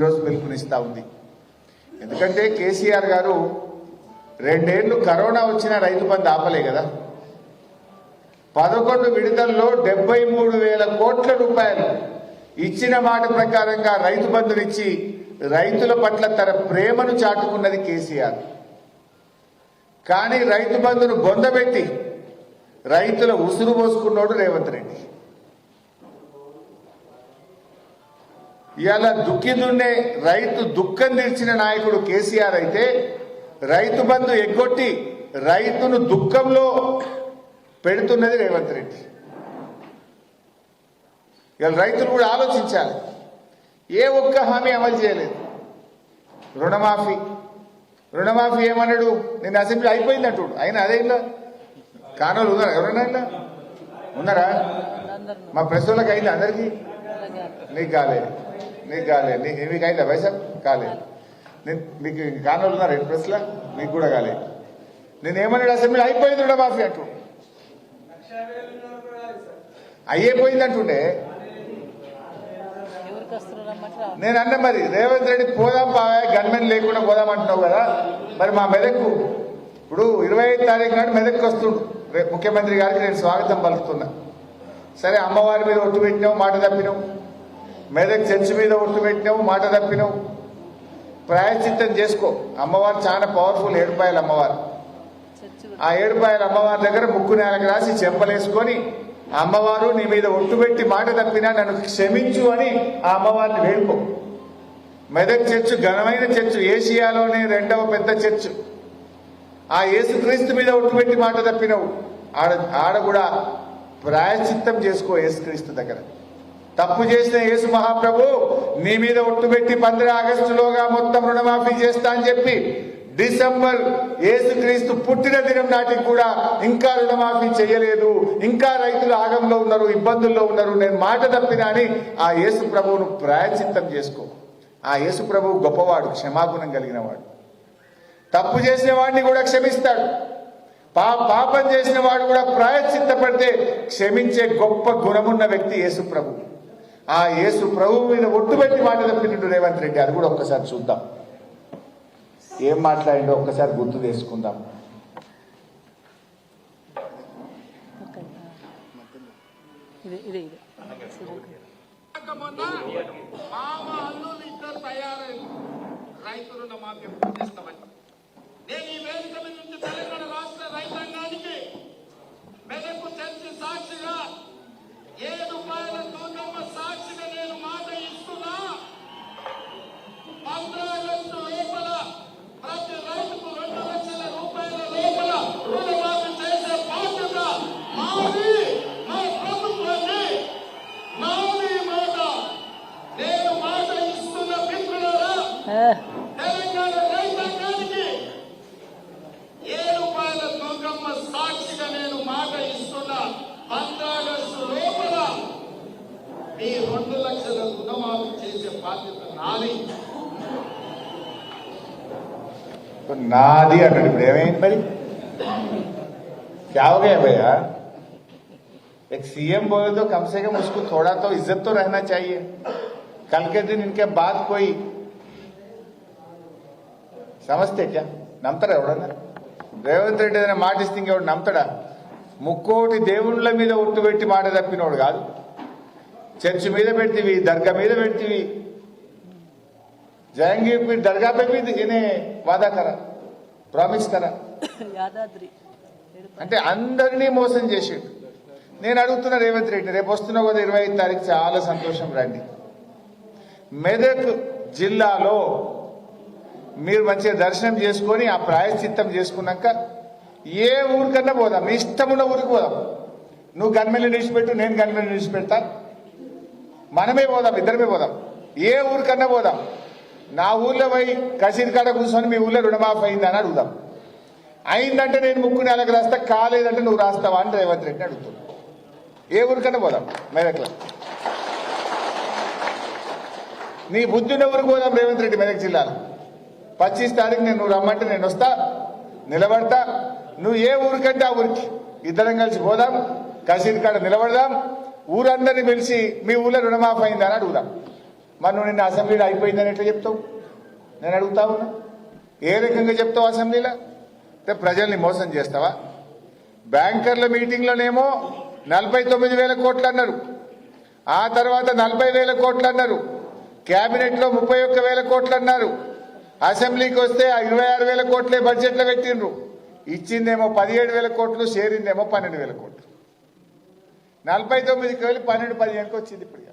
ఈరోజు పిలుపునిస్తా ఉంది. ఎందుకంటే కేసీఆర్ గారు 2 ఏళ్లు కరోనా వచ్చిన రైతు బంధు ఆపలే కదా. 11 విడతల్లో 73,000 కోట్ల రూపాయలు ఇచ్చిన మాట ప్రకారంగా రైతు బంధునిచ్చి రైతుల పట్ల తన ప్రేమను చాటుకున్నది కేసీఆర్. కానీ రైతు బంధును బొందబెట్టి రైతుల ఉసురు పోసుకున్నోడు రేవంత్ రెడ్డి. ఇవాళ దుఃఖిదున్నే రైతు దుఃఖం తీర్చిన నాయకుడు కేసీఆర్ అయితే రైతు బంధు ఎగ్గొట్టి రైతును దుఃఖంలో పెడుతున్నది రేవంత్ రెడ్డి. ఇవాళ రైతులు కూడా ఆలోచించాలి. ఏ ఒక్క హామీ అమలు చేయలేదు. రుణమాఫీ ఏమన్నాడు? నేను అసెంబ్లీ అయిపోయింది అంటుడు. అయినా అదే ఇలా కానోళ్ళు ఉన్నారా? ఎవరైనా ఇలా ఉన్నారా? మా ప్రెస్ వాళ్ళకి అయింది అందరికీ. నీకు కాలేదు మీకు అయిందా వైసా? కాలేదు. మీకు కానోళ్ళు ఉన్నారు ప్రెస్లో, మీకు కూడా కాలేదు. నేనేమన్నాడు? అసెంబ్లీ అయిపోయింది రుణమాఫీ అంటూ అయ్యేపోయింది అంటుండే. నేను అన్న మరి రేవంత్ రెడ్డి పోదాం బాగా గన్మెన్ లేకుండా పోదాం అంటున్నావు కదా. మరి మా మెదక్కు ఇప్పుడు 25 తారీఖు నాడు మెదక్కి వస్తుండు. ముఖ్యమంత్రి గారికి నేను స్వాగతం పలుకుతున్నా. సరే, అమ్మవారి మీద ఒట్టు పెట్టినావు, మాట తప్పినావు. మెదక్ చర్చి మీద ఒట్టు పెట్టినావు, మాట తప్పినావు. ప్రాయశ్చిత్తం చేసుకో. అమ్మవారు చాలా పవర్ఫుల్. ఏడుపాయల అమ్మవారు. ఆ ఏడుపాయల అమ్మవారి దగ్గర ముక్కు నేలకు రాసి చెంపలేసుకొని అమ్మవారు నీ మీద ఒట్టు పెట్టి మాట తప్పినా నన్ను క్షమించు అని ఆ అమ్మవారిని వేడుకో. మెదక్ చర్చ్ ఘనమైన చర్చ్, ఏషియాలోనే 2వ పెద్ద చర్చ్. ఆ యేసుక్రీస్తు మీద ఒట్టు పెట్టి మాట తప్పినవు. ఆడ కూడా ప్రాయశ్చిత్తం చేసుకో యేసుక్రీస్తు దగ్గర. తప్పు చేసిన యేసు మహాప్రభు నీ మీద ఒట్టు పెట్టి 15 ఆగస్టులోగా మొత్తం రుణమాఫీ చేస్తా అని చెప్పి డిసెంబర్ యేసుక్రీస్తు పుట్టిన దినం నాటికి కూడా ఇంకా రుణమాఫీ చేయలేదు. ఇంకా రైతులు ఆగంలో ఉన్నారు, ఇబ్బందుల్లో ఉన్నారు. నేను మాట తప్పినా అని ఆ యేసు ప్రభువును ప్రాయశ్చిత్తం చేసుకో. ఆ యేసు ప్రభువు గొప్పవాడు, క్షమాగుణం కలిగిన వాడు. తప్పు చేసిన వాడిని కూడా క్షమిస్తాడు. పాపం చేసిన వాడు కూడా ప్రాయశ్చిత్తపడితే క్షమించే గొప్ప గుణమున్న వ్యక్తి యేసు ప్రభు. ఆ యేసు ప్రభు మీద ఒట్టుబెట్టి మాట తప్పినట్టు రేవంత్ రెడ్డి. అది కూడా ఒక్కసారి చూద్దాం. ఏం మాట్లాడిండో ఒక్కసారి గుర్తు చేసుకుందాం. రైతు రుణమాఫీ చేస్తామని నేను ఈ వేదిక మీద నుంచి తెలంగాణ రాష్ట్ర రైతాంగానికి మెదకు చర్చి సాక్షిగా 7 రూపాయల తూకమ్మ సాక్షిగా నేను మాట ఇస్తున్నా. 15 ఆగస్టు లోపల ప్రతి రైతుకు 2 లక్షల రూపాయల లోపల రుణమాఫీ చేసే బాధ్యత మాది, మా ప్రభుత్వాన్ని. నాది మాట. నేను మాట ఇస్తున్న మిత్రులారా, తెలంగాణ రైతాంగానికి 7 రూపాయల తూకమ్మ సాక్షిగా నేను మాట ఇస్తున్నా. 15 ఆగస్టు లోపల మీ 2 లక్షల రుణమాఫీ చేసే బాధ్యత నాది. నాది అన్నాడు. ఇప్పుడు ఏమైంది మరి? क्या हो गया भैया? एक सीएम बोले तो कम से कम उसको थोड़ा तो इज्जत तो रहना चाहिए. कल के दिन इनके बाद कोई సమస్తే క్యా నమ్ముతారా? ఎవడన్నా రేవంత్ రెడ్డి ఏదైనా మాట ఇస్తే ఇంకెవడు నమ్ముతాడా? ముక్కోటి దేవుళ్ళ మీద ఒట్టు పెట్టి మాట తప్పినోడు కాదు. చర్చ్ మీద పెడితివి, దర్గా మీద పెడితివి. जाएंगे फिर दरगाह पे भी इन्हें वादा करा, ప్రామిస్ కరా. అంటే అందరినీ మోసం చేసిండు. నేను అడుగుతున్నా రేవంత్ రెడ్డి, రేపు వస్తున్నా కదా 25 తారీఖు, చాలా సంతోషం. రండి. మెదక్ జిల్లాలో మీరు మంచిగా దర్శనం చేసుకొని ఆ ప్రాయశ్చిత్తం చేసుకున్నాక ఏ ఊరికన్నా పోదాం. మీ ఇష్టమున్న ఊరికి పోదాం. నువ్వు గన్మెల్ని నిలిచిపెట్టు, నేను గన్మెల్ని నిలిచిపెడతా. మనమే పోదాం, ఇద్దరమే పోదాం. ఏ ఊరికన్నా పోదాం. నా ఊర్లో పోయి కసీర్ కాడ కూర్చొని మీ ఊర్లో రుణమాఫీ అయిందని అడుగుదాం. అయిందంటే నేను ముక్కు నెలకు రాస్తా, కాలేదంటే నువ్వు రాస్తావా అని రేవంత్ రెడ్డిని అడుగుతున్నా. ఏ ఊరికన్నా పోదాం. మెదక్లో నీ బుద్ధున్న ఊరికి పోదాం. రేవంత్ రెడ్డి మెదక్ జిల్లాలో 25 తారీఖు నువ్వు రమ్మంటే నేను వస్తా, నిలబడతా. నువ్వు ఏ ఊరికంటే ఆ ఊరికి ఇద్దరం కలిసి పోదాం. కసీర్ కాడ నిలబడదాం. ఊరందరినీ పిలిచి మీ ఊళ్ళో రుణమాఫీ అయిందని అడుగుదాం. మరి నువ్వు నిన్న అసెంబ్లీలో అయిపోయిందని ఎట్లా చెప్తావు? నేను అడుగుతా ఉన్నా, ఏ రకంగా చెప్తావు అసెంబ్లీలో? అంటే ప్రజల్ని మోసం చేస్తావా? బ్యాంకర్ల మీటింగ్లోనేమో 49,000 కోట్లు అన్నారు, ఆ తర్వాత 40,000 కోట్లు అన్నారు, క్యాబినెట్లో 31,000 కోట్లు అన్నారు, అసెంబ్లీకి వస్తే 26,000 కోట్లే బడ్జెట్లో పెట్టిండ్రు. ఇచ్చిందేమో 17,000 కోట్లు, షేరిందేమో 12,000 కోట్లు. 49కి వెళ్ళి 12-15కి వచ్చింది. ఇప్పుడు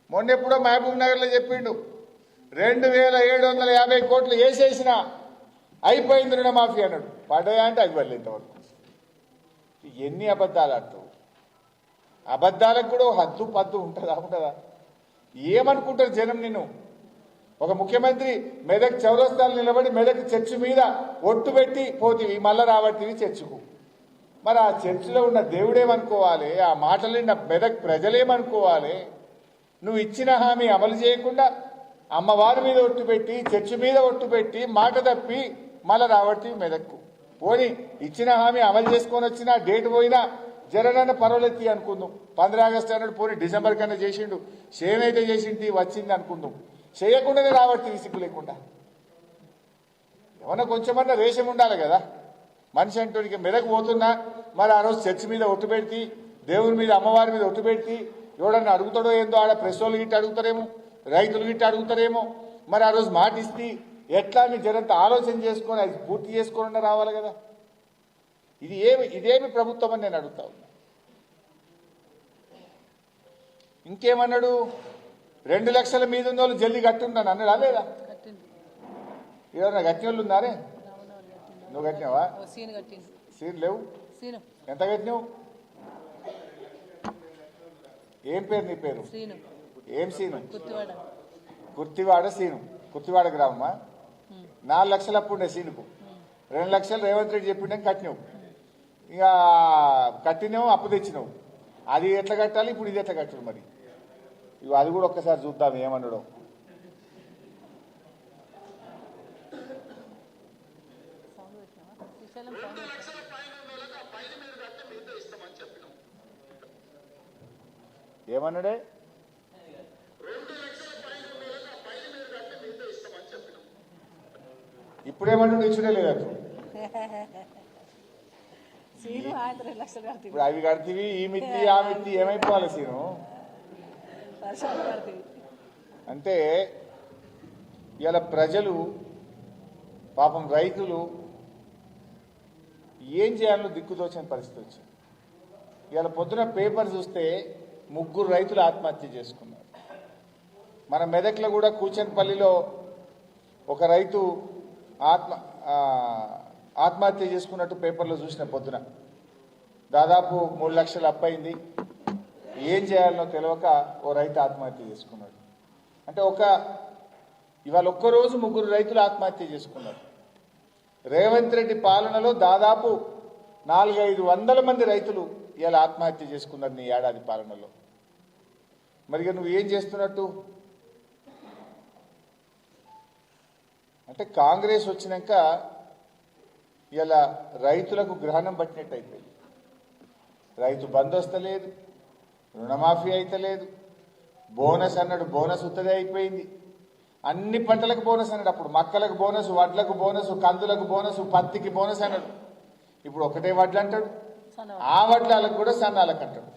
మొన్న ఎప్పుడో మహబూబ్ నగర్లో చెప్పిండు 2,750 కోట్లు వేసేసిన అయిపోయింది రుణమాఫీ అన్నాడు. పడ్డాయా అంటే అవి ఇంతవరకు. ఎన్ని అబద్ధాలు ఆడతావు? అబద్ధాలకు కూడా హద్దు పద్దు ఉంటుందా? ఏమనుకుంటారు జనం నిన్ను? ఒక ముఖ్యమంత్రి మెదక్ చౌరస్తాలు నిలబడి మెదక్ చర్చి మీద ఒట్టు పెట్టి పోతివి, మళ్ళా రాబట్టివి చర్చకు. మరి ఆ చర్చిలో ఉన్న దేవుడేమనుకోవాలి? ఆ మాటలు మెదక్ ప్రజలేమనుకోవాలి? నువ్వు ఇచ్చిన హామీ అమలు చేయకుండా అమ్మవారి మీద ఒట్టు పెట్టి, చర్చి మీద ఒట్టు పెట్టి, మాట తప్పి మళ్ళా రాబట్టి మెదక్కు పోని. ఇచ్చిన హామీ అమలు చేసుకొని వచ్చినా డేట్ పోయినా జరగన పర్వాలెత్తి అనుకుందాం. 15 ఆగస్టు అన్నాడు, పోనీ డిసెంబర్ కన్నా చేసిండు, సేమ్ అయితే చేసింది వచ్చింది అనుకుందాం. చేయకుండానే రాబట్టి సిగ్గు లేకుండా. ఏమన్నా కొంచెమన్నా రేషం ఉండాలి కదా మనిషి అంటూ. మెదకు పోతున్నా మరి ఆ రోజు చర్చి మీద ఒట్టు పెడితే, దేవుని మీద అమ్మవారి మీద ఒట్టు పెడితే, ఎవడన్నా అడుగుతాడో ఏందో, ఆడ ప్రెస్ వాళ్ళు గిట్ట అడుగుతారేమో, రైతులు గిట్ట అడుగుతారేమో. మరి ఆ రోజు మాట ఇస్తే ఎట్లా అని జనంతా ఆలోచన చేసుకొని అది పూర్తి చేసుకోకుండా రావాలి కదా. ఇదేమి ప్రభుత్వం అని నేను అడుగుతా ఉన్నా. ఇంకేమన్నాడు? 2 లక్షల మీద ఉన్న వాళ్ళు జల్దీ కట్టుంటాను అన్నాడా లేదా? ఎవరన్నా కట్టిన వాళ్ళు ఉన్నారే? నువ్వు కట్టినావా? సీన్ లేవు. ఎంత కట్టినావు? ఏం పేరు నీ పేరు? ఏం సీను? కుర్తివాడ సీను. కుర్తివాడ గ్రామమా? 4 లక్షలు అప్పు ఉండే సీనుకు. 2 లక్షలు రేవంత్ రెడ్డి చెప్పిండే కట్టినావు. ఇక కట్టినావు, అప్పు తెచ్చినావు. అది ఎట్లా కట్టాలి, ఇప్పుడు ఇది ఎట్లా కట్టాలి? మరి ఇవి అది కూడా ఒక్కసారి చూద్దాం ఏమన్నాడు. ఏమన్నాడే? ఇప్పుడేమంటాడు? ఇచ్చుడే లేదు. ఇప్పుడు అవి కడితే ఈ మిత్తి ఆ మిత్తి ఏమైపోవాలి సీను? అంటే ఇలా ప్రజలు పాపం రైతులు ఏం చేయాలో దిక్కుతోచిన పరిస్థితి వచ్చింది. ఇవాళ పొద్దున పేపర్ చూస్తే 3 రైతులు ఆత్మహత్య చేసుకున్నారు. మన మెదక్లో కూడా కూచన్పల్లిలో ఒక రైతు ఆత్మహత్య చేసుకున్నట్టు పేపర్లో చూసిన పొద్దున. దాదాపు 3 లక్షలు అప్పయింది. ఏం చేయాలనో తెలియక ఓ రైతు ఆత్మహత్య చేసుకున్నాడు. అంటే ఇవాళ ఒక్కరోజు 3 రైతులు ఆత్మహత్య చేసుకున్నారు. రేవంత్ రెడ్డి పాలనలో దాదాపు 400-500 మంది రైతులు ఇలా ఆత్మహత్య చేసుకున్నారు నీ ఏడాది పాలనలో. మరి నువ్వు ఏం చేస్తున్నట్టు? అంటే కాంగ్రెస్ వచ్చినాక ఇలా రైతులకు గ్రహణం పట్టినట్టు అయిపోయింది. రైతు బంద్ వస్తలేదు, రుణమాఫీ అయితే లేదు, బోనస్ అన్నాడు, బోనస్ ఉత్తదే అయిపోయింది. అన్ని పంటలకు బోనస్ అన్నాడు. అప్పుడు మక్కలకు బోనస్, వడ్లకు బోనస్, కందులకు బోనస్, పత్తికి బోనస్ అన్నాడు. ఇప్పుడు ఒకటే వడ్లు అంటాడు, ఆ వడ్లకు కూడా సన్నాలకు అంటాడు.